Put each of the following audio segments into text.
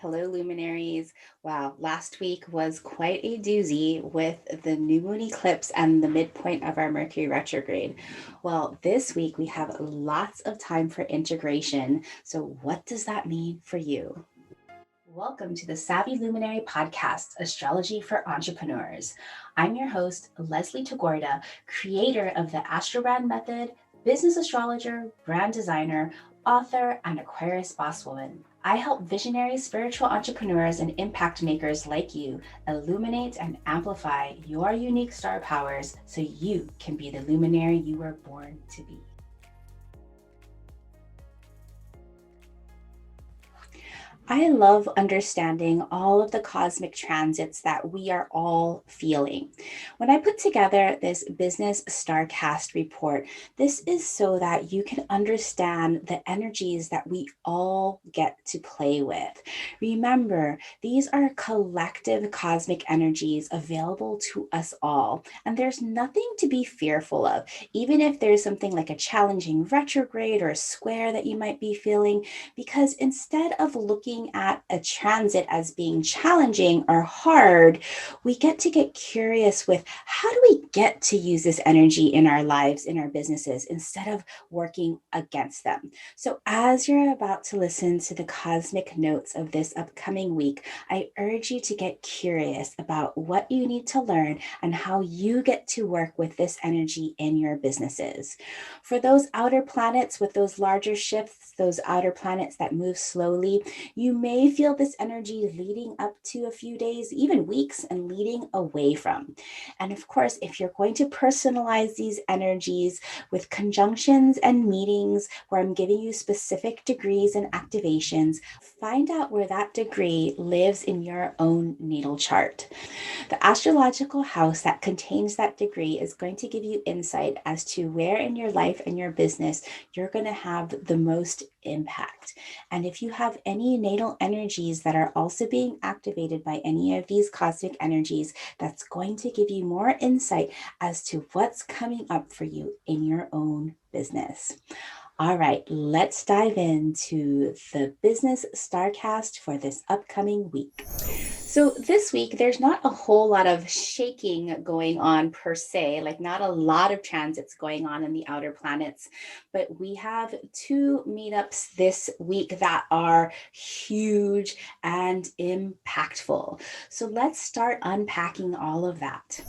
Hello, luminaries. Wow, last week was quite a doozy with the new moon eclipse and the midpoint of our Mercury retrograde. Well, this week we have lots of time for integration. So, what does that mean for you? Welcome to the Savvy Luminary podcast, Astrology for Entrepreneurs. I'm your host, Leslie Tagorda, creator of the Astrobrand Method, business astrologer, brand designer, author, and Aquarius boss woman. I help visionary spiritual entrepreneurs and impact makers like you illuminate and amplify your unique star powers so you can be the luminary you were born to be. I love understanding all of the cosmic transits that we are all feeling. When I put together this business StarCast report, this is so that you can understand the energies that we all get to play with. Remember, these are collective cosmic energies available to us all, and there's nothing to be fearful of. Even if there's something like a challenging retrograde or a square that you might be feeling, because instead of looking at a transit as being challenging or hard, we get curious with how do we get to use this energy in our lives, in our businesses, instead of working against them. So as you're about to listen to the cosmic notes of this upcoming week, I urge you to get curious about what you need to learn and how you get to work with this energy in your businesses. For those outer planets with those larger shifts, those outer planets that move slowly, you may feel this energy leading up to a few days, even weeks, and leading away from. And of course, if you're going to personalize these energies with conjunctions and meetings where I'm giving you specific degrees and activations, find out where that degree lives in your own natal chart. The astrological house that contains that degree is going to give you insight as to where in your life and your business you're going to have the most impact. And if you have any natal energies that are also being activated by any of these cosmic energies, that's going to give you more insight as to what's coming up for you in your own business. All right, let's dive into the business StarCast for this upcoming week. So this week, there's not a whole lot of shaking going on per se, like not a lot of transits going on in the outer planets, but we have two meetups this week that are huge and impactful. So let's start unpacking all of that.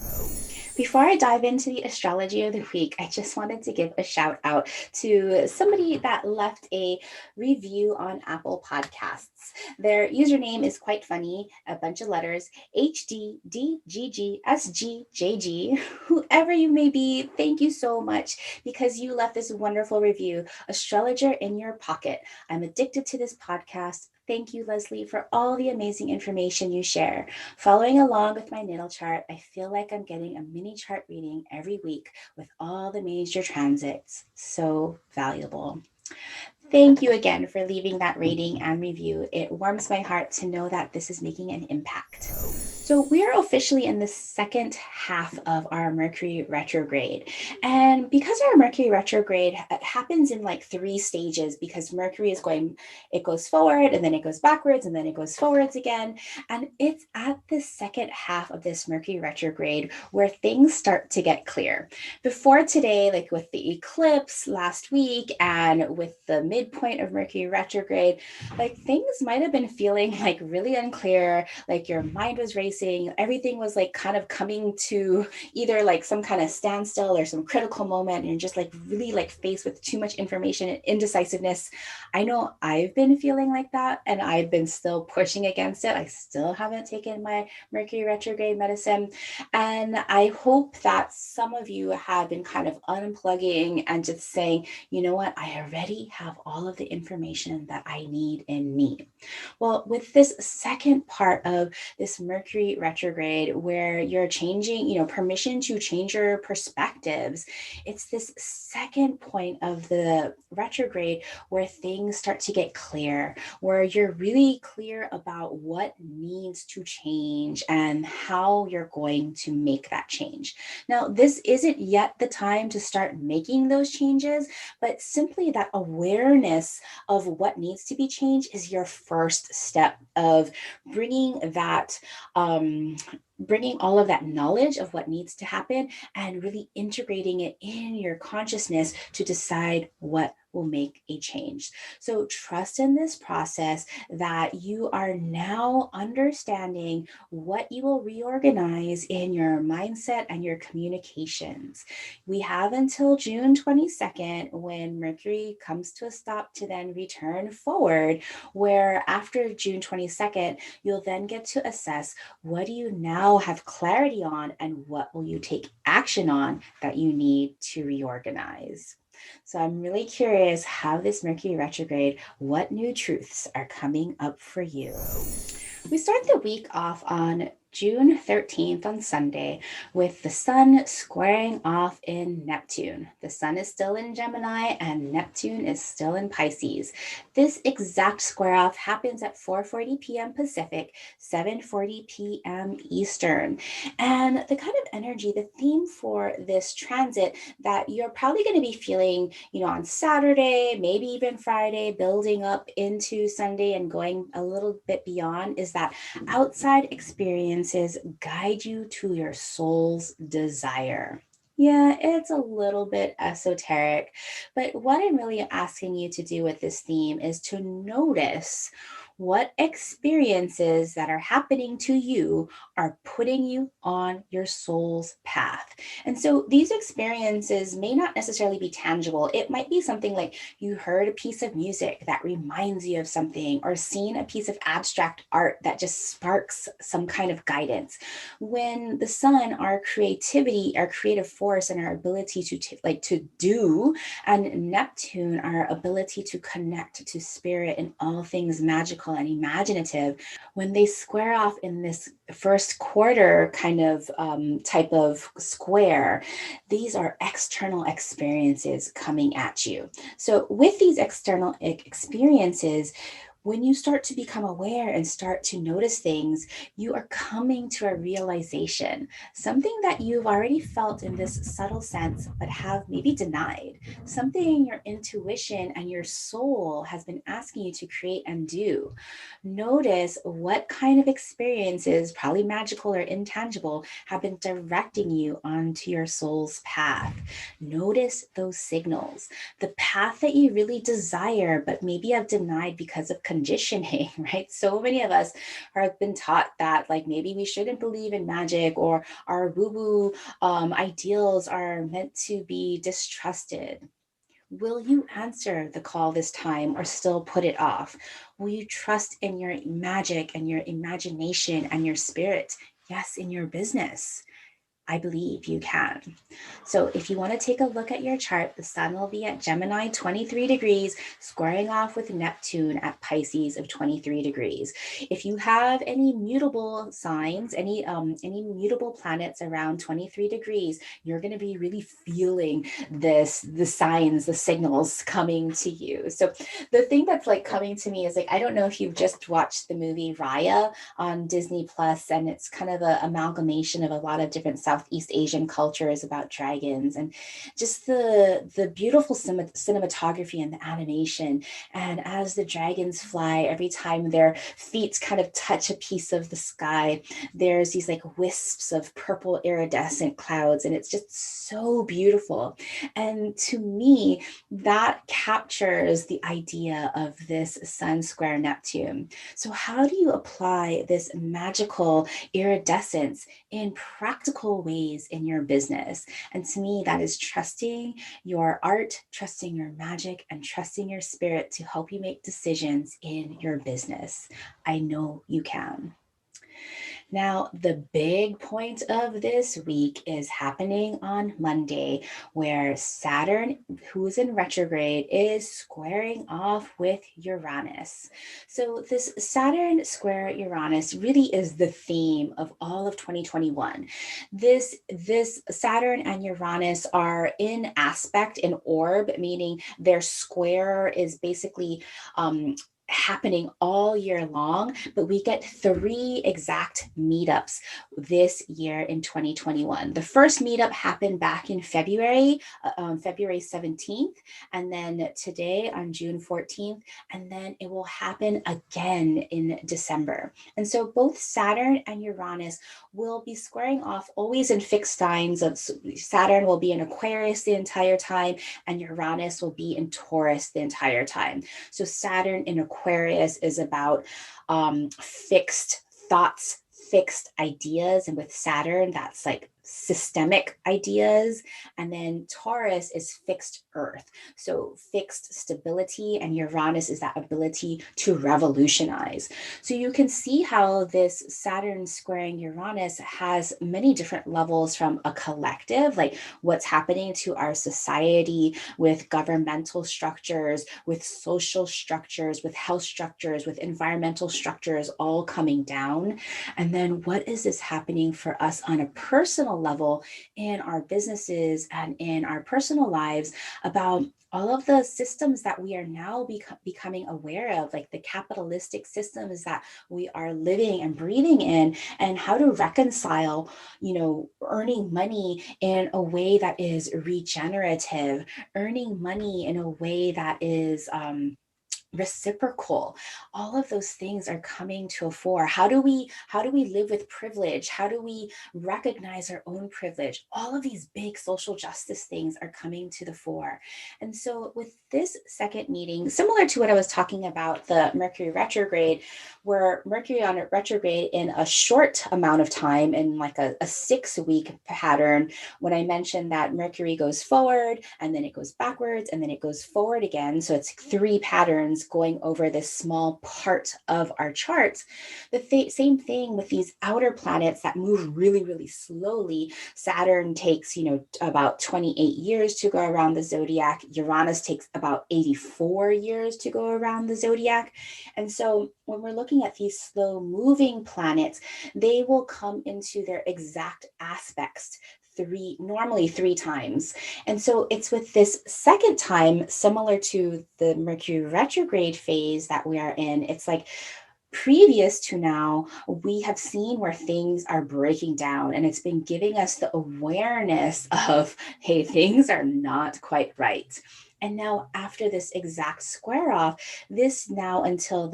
Before I dive into the astrology of the week, I just wanted to give a shout out to somebody that left a review on Apple Podcasts. Their username is quite funny, a bunch of letters, HDDGGSGJG. Whoever you may be, thank you so much because you left this wonderful review, Astrologer in Your Pocket. I'm addicted to this podcast. Thank you, Leslie, for all the amazing information you share. Following along with my natal chart, I feel like I'm getting a mini chart reading every week with all the major transits. So valuable. Thank you again for leaving that rating and review. It warms my heart to know that this is making an impact. So we are officially in the second half of our Mercury retrograde. And because our Mercury retrograde happens in like three stages, because Mercury is going, it goes forward and then it goes backwards and then it goes forwards again. And it's at the second half of this Mercury retrograde where things start to get clear. Before today, like with the eclipse last week and with the midpoint of Mercury retrograde, like things might have been feeling like really unclear, like your mind was racing. Everything was like kind of coming to either like some kind of standstill or some critical moment, and you're just like really like faced with too much information and indecisiveness. I know I've been feeling like that, and I've been still pushing against it. I still haven't taken my Mercury retrograde medicine, and I hope that some of you have been kind of unplugging and just saying, you know what, I already have all of the information that I need in me. Well, with this second part of this Mercury Mercury retrograde, where you're changing, permission to change your perspectives. It's this second point of the retrograde where things start to get clear, where you're really clear about what needs to change and how you're going to make that change. Now, this isn't yet the time to start making those changes, but simply that awareness of what needs to be changed is your first step of bringing that bringing all of that knowledge of what needs to happen and really integrating it in your consciousness to decide what will make a change. So trust in this process that you are now understanding what you will reorganize in your mindset and your communications. We have until June 22nd when Mercury comes to a stop to then return forward, where after June 22nd, you'll then get to assess what do you now have clarity on and what will you take action on that you need to reorganize. So I'm really curious how this Mercury retrograde, what new truths are coming up for you? We start the week off on June 13th on Sunday with the sun squaring off in Neptune. The sun is still in Gemini and Neptune is still in Pisces. This exact square off happens at 4:40 p.m. Pacific, 7:40 p.m. Eastern. And the kind of energy, the theme for this transit that you're probably going to be feeling, on Saturday, maybe even Friday, building up into Sunday and going a little bit beyond, is that outside experiences guide you to your soul's desire. Yeah, it's a little bit esoteric, but what I'm really asking you to do with this theme is to notice what experiences that are happening to you are putting you on your soul's path. And so these experiences may not necessarily be tangible. It might be something like you heard a piece of music that reminds you of something, or seen a piece of abstract art that just sparks some kind of guidance. When the sun, our creativity, our creative force, and our ability to do, and Neptune, our ability to connect to spirit and all things magical and imaginative, when they square off in this first quarter kind of type of square, these are external experiences coming at you. So with these external experiences, when you start to become aware and start to notice things, you are coming to a realization, something that you've already felt in this subtle sense, but have maybe denied, something your intuition and your soul has been asking you to create and do. Notice what kind of experiences, probably magical or intangible, have been directing you onto your soul's path. Notice those signals, the path that you really desire, but maybe have denied because of conditioning, right? So many of us have been taught that, like, maybe we shouldn't believe in magic, or our woo-woo ideals are meant to be distrusted. Will you answer the call this time or still put it off? Will you trust in your magic and your imagination and your spirit? Yes, in your business. I believe you can. So if you want to take a look at your chart, the sun will be at Gemini 23 degrees, squaring off with Neptune at Pisces of 23 degrees. If you have any mutable signs, any mutable planets around 23 degrees, you're going to be really feeling the signs, the signals coming to you. So the thing that's like coming to me is, like, I don't know if you've just watched the movie Raya on Disney Plus, and it's kind of an amalgamation of a lot of different Southeast Asian cultures about dragons, and just the beautiful cinematography and the animation. And as the dragons fly, every time their feet kind of touch a piece of the sky, there's these like wisps of purple iridescent clouds, and it's just so beautiful. And to me, that captures the idea of this sun square Neptune. So how do you apply this magical iridescence in practical ways in your business? And to me, that is trusting your art, trusting your magic, and trusting your spirit to help you make decisions in your business. I know you can. Now, the big point of this week is happening on Monday, where Saturn, who's in retrograde, is squaring off with Uranus. So, this Saturn square Uranus really is the theme of all of 2021. This Saturn and Uranus are in aspect, in orb, meaning their square is basically happening all year long, but we get three exact meetups this year in 2021. The first meetup happened back in February, February 17th, and then today on June 14th, and then it will happen again in December. And so both Saturn and Uranus will be squaring off always in fixed signs. Saturn will be in Aquarius the entire time, and Uranus will be in Taurus the entire time. So Saturn in Aquarius is about fixed thoughts, fixed ideas. And with Saturn, that's like systemic ideas. And then Taurus is fixed earth. So fixed stability, and Uranus is that ability to revolutionize. So you can see how this Saturn squaring Uranus has many different levels, from a collective, like what's happening to our society with governmental structures, with social structures, with health structures, with environmental structures all coming down. And then what is this happening for us on a personal level in our businesses and in our personal lives, about all of the systems that we are now becoming aware of, like the capitalistic systems that we are living and breathing in, and how to reconcile, earning money in a way that is regenerative, earning money in a way that is reciprocal. All of those things are coming to a fore. How do we live with privilege? How do we recognize our own privilege? All of these big social justice things are coming to the fore. And so with this second meeting, similar to what I was talking about, the Mercury retrograde, where Mercury on a retrograde in a short amount of time, in like a 6-week pattern, when I mentioned that Mercury goes forward and then it goes backwards and then it goes forward again. So it's 3 patterns going over this small part of our charts. The same thing with these outer planets that move really, really slowly. Saturn takes, about 28 years to go around the zodiac. Uranus takes about 84 years to go around the zodiac. And so when we're looking at these slow moving planets, they will come into their exact aspects normally three times. And so it's with this second time, similar to the Mercury retrograde phase that we are in, it's like previous to now, we have seen where things are breaking down, and it's been giving us the awareness of, hey, things are not quite right. And now after this exact square off, this now until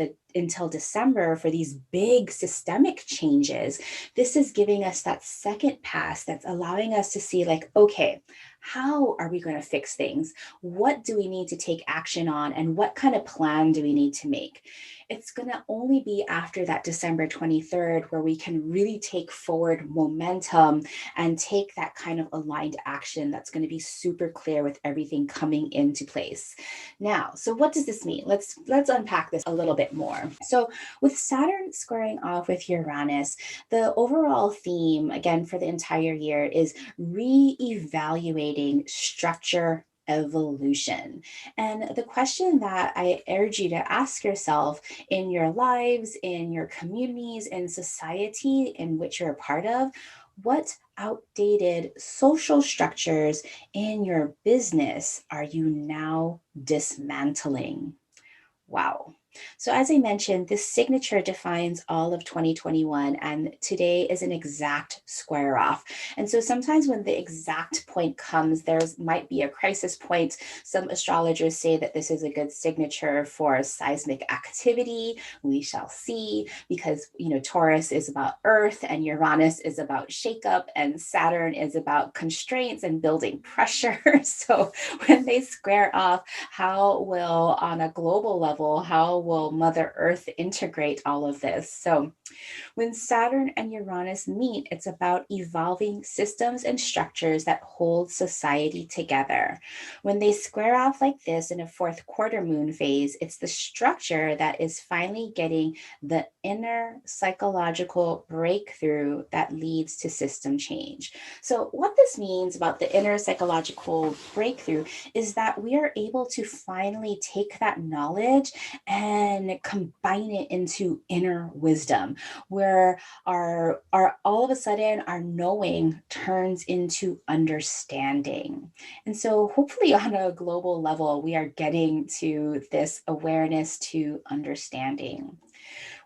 December, for these big systemic changes, this is giving us that second pass that's allowing us to see, like, okay, how are we going to fix things? What do we need to take action on? And what kind of plan do we need to make? It's going to only be after that December 23rd where we can really take forward momentum and take that kind of aligned action that's going to be super clear with everything coming into place. Now, so what does this mean? Let's unpack this a little bit more. So with Saturn squaring off with Uranus, the overall theme, again, for the entire year is re-evaluating structure, evolution. And the question that I urge you to ask yourself in your lives, in your communities, in society in which you're a part of, what outdated social structures in your business are you now dismantling? Wow. So, as I mentioned, this signature defines all of 2021, and today is an exact square off. And so, sometimes when the exact point comes, might be a crisis point. Some astrologers say that this is a good signature for seismic activity. We shall see, because Taurus is about Earth, and Uranus is about shakeup, and Saturn is about constraints and building pressure. So, when they square off, on a global level, how will Mother Earth integrate all of this? So when Saturn and Uranus meet, it's about evolving systems and structures that hold society together. When they square off like this in a fourth quarter moon phase, it's the structure that is finally getting the inner psychological breakthrough that leads to system change. So, what this means about the inner psychological breakthrough is that we are able to finally take that knowledge and combine it into inner wisdom, where our all of a sudden our knowing turns into understanding. And so hopefully on a global level, we are getting to this awareness to understanding.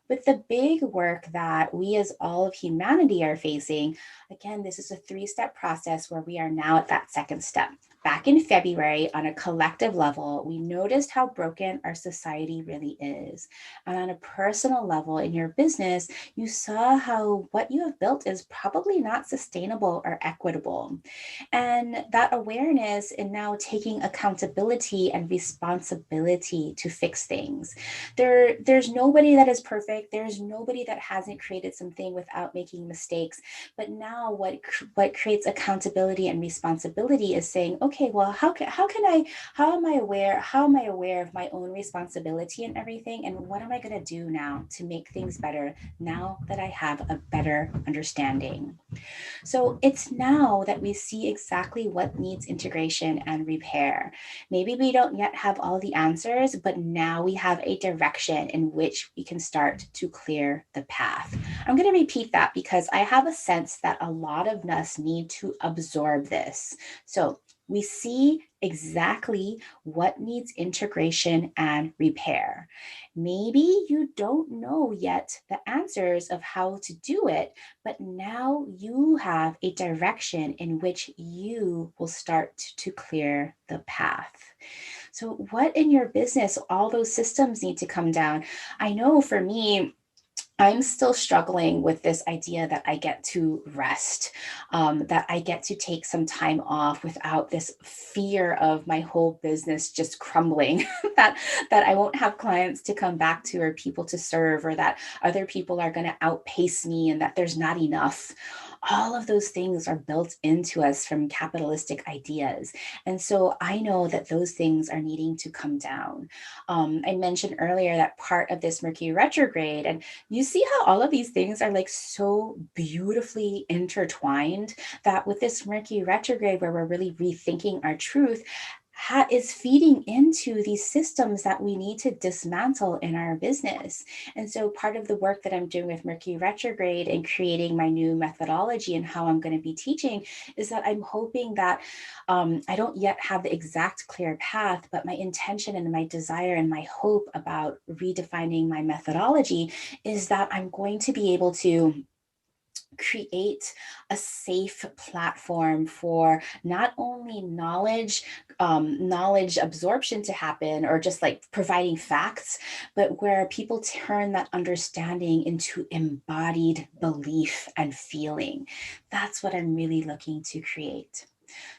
With the big work that we as all of humanity are facing, again, this is a three-step process where we are now at that second step. Back in February, on a collective level, we noticed how broken our society really is. And on a personal level in your business, you saw how what you have built is probably not sustainable or equitable. And that awareness and now taking accountability and responsibility to fix things. There's nobody that is perfect. There's nobody that hasn't created something without making mistakes. But now what creates accountability and responsibility is saying, okay, well, how am I aware of my own responsibility and everything? And what am I going to do now to make things better now that I have a better understanding? So it's now that we see exactly what needs integration and repair. Maybe we don't yet have all the answers, but now we have a direction in which we can start to clear the path. I'm going to repeat that because I have a sense that a lot of us need to absorb this. So we see exactly what needs integration and repair. Maybe you don't know yet the answers of how to do it, but now you have a direction in which you will start to clear the path. So, what in your business, all those systems need to come down? I know for me, I'm still struggling with this idea that I get to rest, that I get to take some time off without this fear of my whole business just crumbling, that I won't have clients to come back to or people to serve, or that other people are going to outpace me and that there's not enough. All of those things are built into us from capitalistic ideas. And so I know that those things are needing to come down. I mentioned earlier that part of this Mercury retrograde, and you see how all of these things are like so beautifully intertwined, that with this Mercury retrograde, where we're really rethinking our truth, is feeding into these systems that we need to dismantle in our business. And so part of the work that I'm doing with Mercury retrograde and creating my new methodology and how I'm going to be teaching is that I'm hoping that I don't yet have the exact clear path, but my intention and my desire and my hope about redefining my methodology is that I'm going to be able to create a safe platform for not only knowledge absorption to happen, or just like providing facts, but where people turn that understanding into embodied belief and feeling. That's what I'm really looking to create.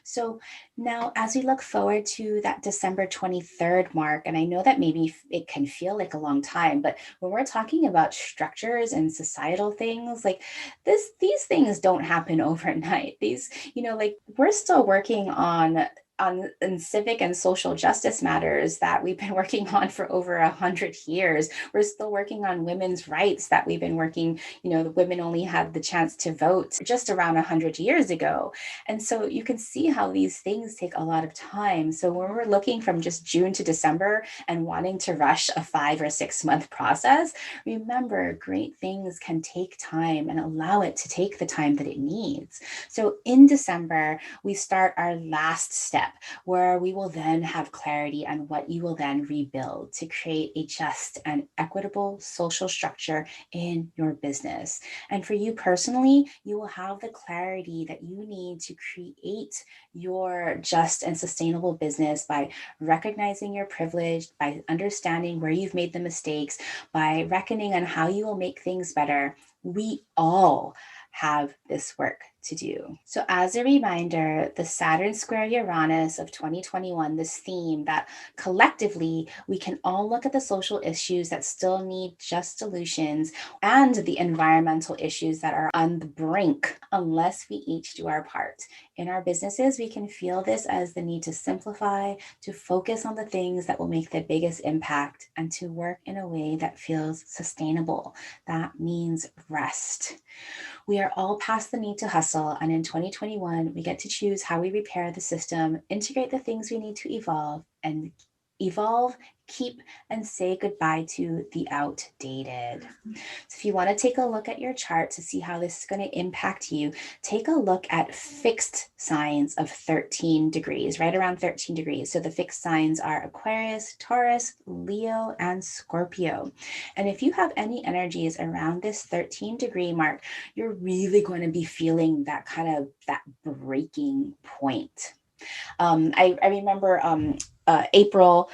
So now, as we look forward to that December 23rd mark, and I know that maybe it can feel like a long time, but when we're talking about structures and societal things like this, these things don't happen overnight. These, like we're still working on civic and social justice matters that we've been working on for over 100 years. We're still working on women's rights that we've been working, the women only had the chance to vote just around 100 years ago. And so you can see how these things take a lot of time. So when we're looking from just June to December and wanting to rush a 5 or 6 month process, remember great things can take time, and allow it to take the time that it needs. So in December, we start our last step, where we will then have clarity on what you will then rebuild to create a just and equitable social structure in your business. And for you personally, you will have the clarity that you need to create your just and sustainable business by recognizing your privilege, by understanding where you've made the mistakes, by reckoning on how you will make things better. We all have this work to do. So as a reminder, the Saturn square Uranus of 2021, this theme that collectively we can all look at the social issues that still need just solutions and the environmental issues that are on the brink unless we each do our part. In our businesses, we can feel this as the need to simplify, to focus on the things that will make the biggest impact, and to work in a way that feels sustainable. That means rest. We are all past the need to hustle, and in 2021, we get to choose how we repair the system, integrate the things we need to evolve, keep, and say goodbye to the outdated. So if you want to take a look at your chart to see how this is going to impact you, take a look at fixed signs of 13 degrees, right around 13 degrees. So the fixed signs are Aquarius, Taurus, Leo, and Scorpio. And if you have any energies around this 13-degree mark, you're really going to be feeling that that breaking point. I remember April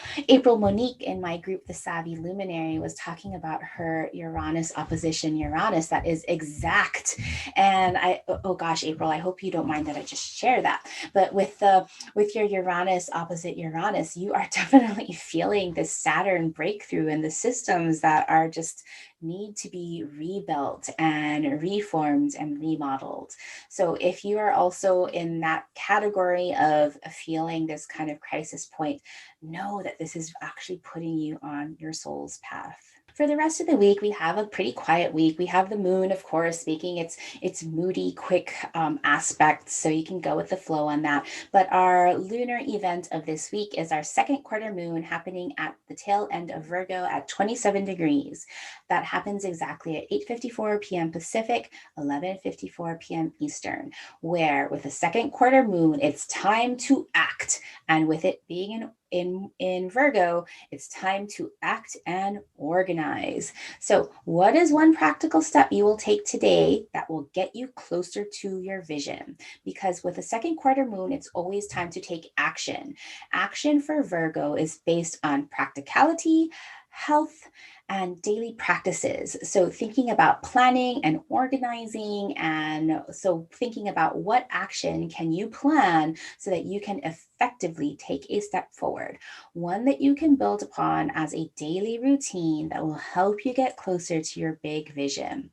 Monique in my group, The Savvy Luminary, was talking about her Uranus opposition Uranus that is exact. And oh gosh, April, I hope you don't mind that I just share that. But with your Uranus opposite Uranus, you are definitely feeling this Saturn breakthrough in the systems that are just need to be rebuilt and reformed and remodeled. So if you are also in that category of feeling this kind of crisis point, know that this is actually putting you on your soul's path. For the rest of the week, we have a pretty quiet week. We have the moon, of course, making its moody, quick aspects, so you can go with the flow on that. But our lunar event of this week is our second quarter moon happening at the tail end of Virgo at 27 degrees. That happens exactly at 8:54 p.m. Pacific, 11:54 p.m. Eastern, where with the second quarter moon, it's time to act. And with it being in Virgo, it's time to act and organize. So what is one practical step you will take today that will get you closer to your vision? Because with the second quarter moon, it's always time to take action. Action for Virgo is based on practicality, health, and daily practices. So thinking about planning and organizing, and so thinking about what action can you plan so that you can effectively take a step forward, one that you can build upon as a daily routine that will help you get closer to your big vision.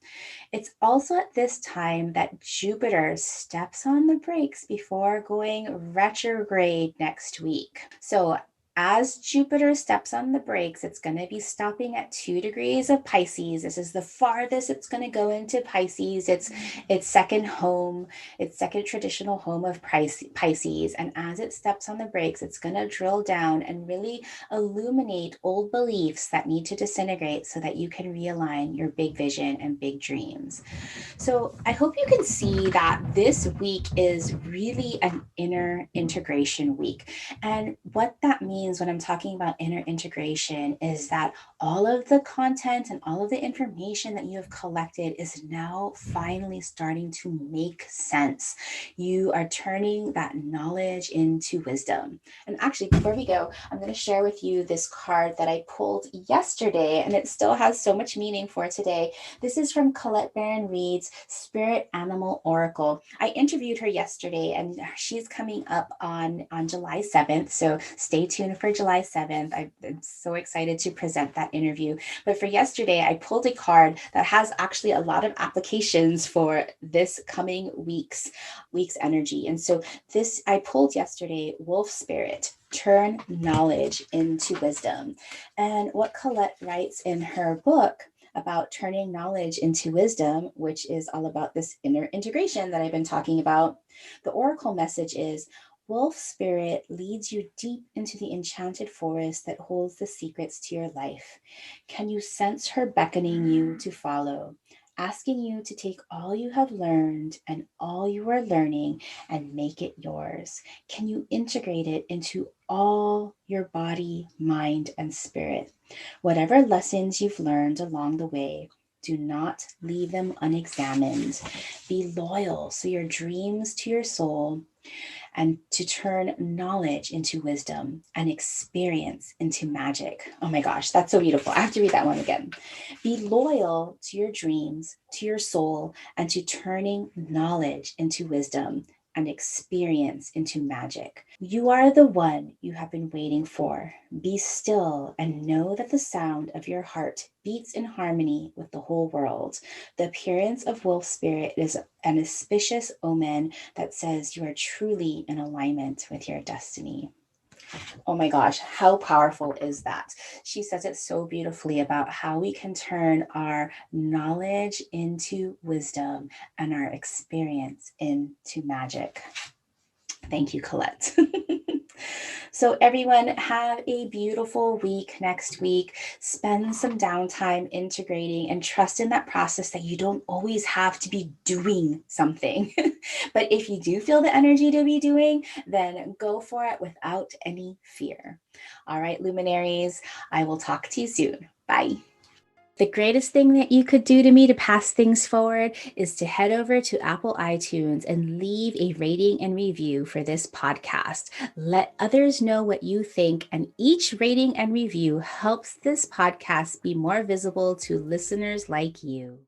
It's also at this time that Jupiter steps on the brakes before going retrograde next week. So as Jupiter steps on the brakes, it's going to be stopping at 2 degrees of Pisces. This is the farthest it's going to go into Pisces. It's second home, its second traditional home of Pisces. And as it steps on the brakes, it's going to drill down and really illuminate old beliefs that need to disintegrate so that you can realign your big vision and big dreams. So I hope you can see that this week is really an inner integration week. And what that means when I'm talking about inner integration is that all of the content and all of the information that you have collected is now finally starting to make sense. You are turning that knowledge into wisdom. And actually, before we go, I'm going to share with you this card that I pulled yesterday, and it still has so much meaning for today. This is from Colette Baron Reed's Spirit Animal Oracle. I interviewed her yesterday, and she's coming up on July 7th. So stay tuned for July 7th. I'm so excited to present that interview. But for yesterday, I pulled a card that has actually a lot of applications for this coming week's energy. And so this I pulled yesterday, Wolf Spirit, turn knowledge into wisdom. And what Colette writes in her book about turning knowledge into wisdom, which is all about this inner integration that I've been talking about, the oracle message is, Wolf Spirit leads you deep into the enchanted forest that holds the secrets to your life. Can you sense her beckoning you to follow, asking you to take all you have learned and all you are learning and make it yours? Can you integrate it into all your body, mind, and spirit? Whatever lessons you've learned along the way, do not leave them unexamined. Be loyal so your dreams to your soul and to turn knowledge into wisdom and experience into magic. Oh my gosh, that's so beautiful. I have to read that one again. Be loyal to your dreams, to your soul, and to turning knowledge into wisdom and experience into magic. You are the one you have been waiting for. Be still and know that the sound of your heart beats in harmony with the whole world. The appearance of wolf spirit is an auspicious omen that says you are truly in alignment with your destiny. Oh my gosh, how powerful is that? She says it so beautifully about how we can turn our knowledge into wisdom and our experience into magic. Thank you, Colette. So, everyone, have a beautiful week next week. Spend some downtime integrating and trust in that process that you don't always have to be doing something. But if you do feel the energy to be doing, then go for it without any fear. All right, luminaries, I will talk to you soon. Bye. The greatest thing that you could do to me to pass things forward is to head over to Apple iTunes and leave a rating and review for this podcast. Let others know what you think, and each rating and review helps this podcast be more visible to listeners like you.